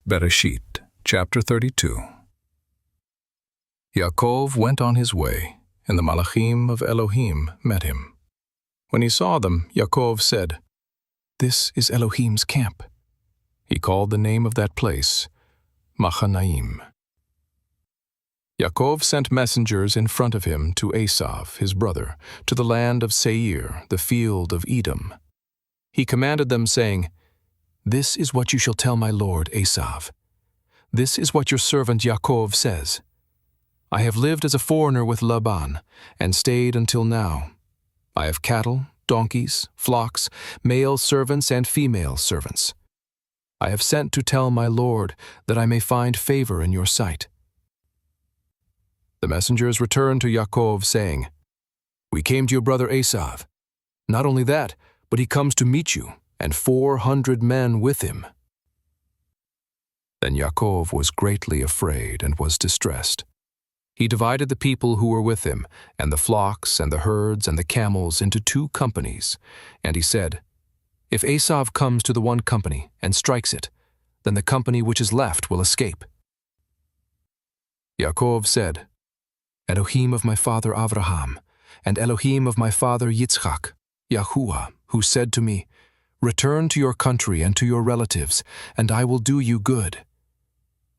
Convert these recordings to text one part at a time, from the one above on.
Bereshit, chapter 32. Yaakov went on his way, and the Malachim of Elohim met him. When he saw them, Yaakov said, "This is Elohim's camp." He called the name of that place Machanaim. Yaakov sent messengers in front of him to Esav, his brother, to the land of Seir, the field of Edom. He commanded them, saying, "This is what you shall tell my lord Esav. This is what your servant Yaakov says. I have lived as a foreigner with Laban, and stayed until now. I have cattle, donkeys, flocks, male servants and female servants. I have sent to tell my lord that I may find favor in your sight." The messengers returned to Yaakov, saying, "We came to your brother Esav. Not only that, but he comes to meet you, and 400 men with him." Then Yaakov was greatly afraid and was distressed. He divided the people who were with him, and the flocks and the herds and the camels into 2 companies, and he said, "If Esav comes to the one company and strikes it, then the company which is left will escape." Yaakov said, "Elohim of my father Avraham, and Elohim of my father Yitzchak, Yahuwah, who said to me, 'Return to your country and to your relatives, and I will do you good.'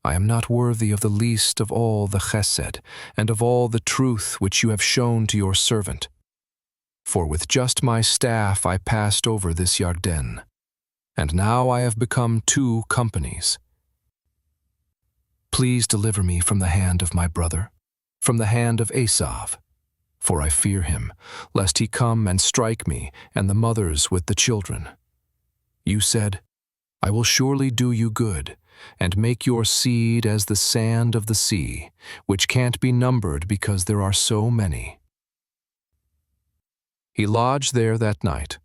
I am not worthy of the least of all the chesed and of all the truth which you have shown to your servant. For with just my staff I passed over this Yarden, and now I have become 2 companies. Please deliver me from the hand of my brother, from the hand of Esav, for I fear him, lest he come and strike me and the mothers with the children. You said, 'I will surely do you good, and make your seed as the sand of the sea, which can't be numbered because there are so many.'" He lodged there that night,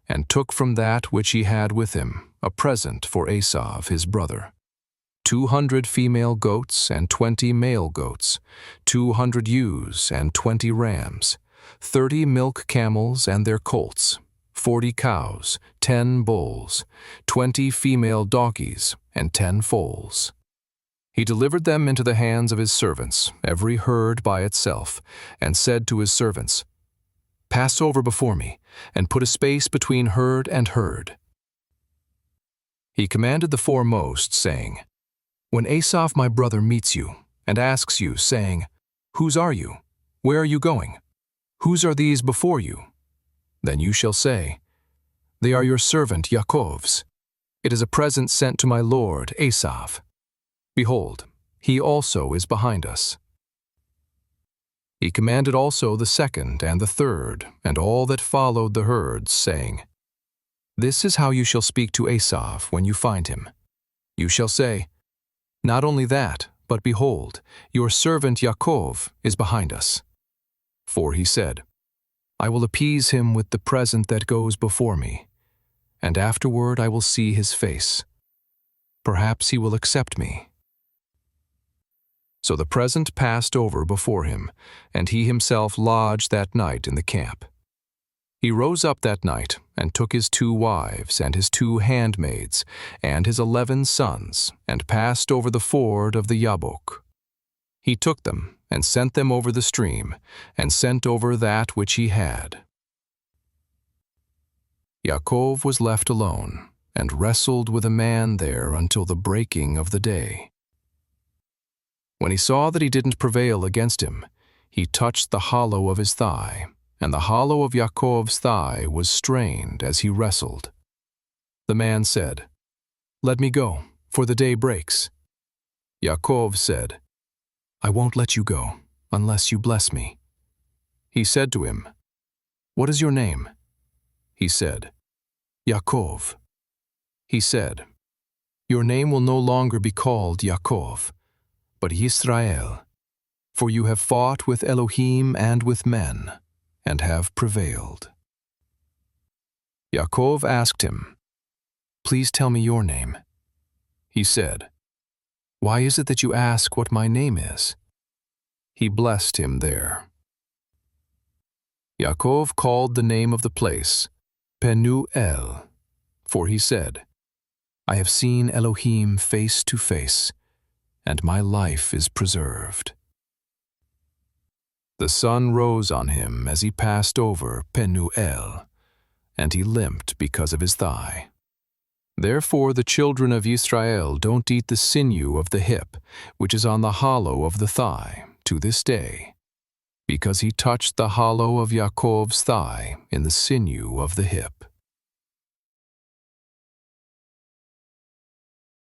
and took from that which he had with him a present for Esav his brother, 200 female goats and 20 male goats, 200 ewes and 20 rams, 30 milk camels and their colts, 40 cows, 10 bulls, 20 female donkeys, and 10 foals. He delivered them into the hands of his servants, every herd by itself, and said to his servants, "Pass over before me, and put a space between herd and herd." He commanded the foremost, saying, "When Esav my brother meets you, and asks you, saying, 'Whose are you? Where are you going? Whose are these before you?' Then you shall say, 'They are your servant Yaakov's. It is a present sent to my lord Esav. Behold, he also is behind us.'" He commanded also the second and the third, and all that followed the herds, saying, "This is how you shall speak to Esav when you find him. You shall say, 'Not only that, but behold, your servant Yaakov is behind us.' For he said, 'I will appease him with the present that goes before me, and afterward I will see his face. Perhaps he will accept me.' So the present passed over before him, and he himself lodged that night in the camp. He rose up that night, and took his 2 wives, and his 2 handmaids, and his 11 sons, and passed over the ford of the Yabok. He took them, and sent them over the stream, and sent over that which he had. Yaakov was left alone, and wrestled with a man there until the breaking of the day. When he saw that he didn't prevail against him, he touched the hollow of his thigh, and the hollow of Yaakov's thigh was strained as he wrestled. The man said, "Let me go, for the day breaks." Yaakov said, "I won't let you go, unless you bless me." He said to him, "What is your name?" He said, "Yaakov." He said, "Your name will no longer be called Yaakov, but Yisrael, for you have fought with Elohim and with men, and have prevailed." Yaakov asked him, "Please tell me your name." He said, "Why is it that you ask what my name is?" He blessed him there. Yaakov called the name of the place Penuel, for he said, I have seen Elohim face to face, and my life is preserved. The sun rose on him as he passed over Penuel, and he limped because of his thigh. Therefore the children of Israel don't eat the sinew of the hip, which is on the hollow of the thigh, to this day, because he touched the hollow of Yaakov's thigh in the sinew of the hip.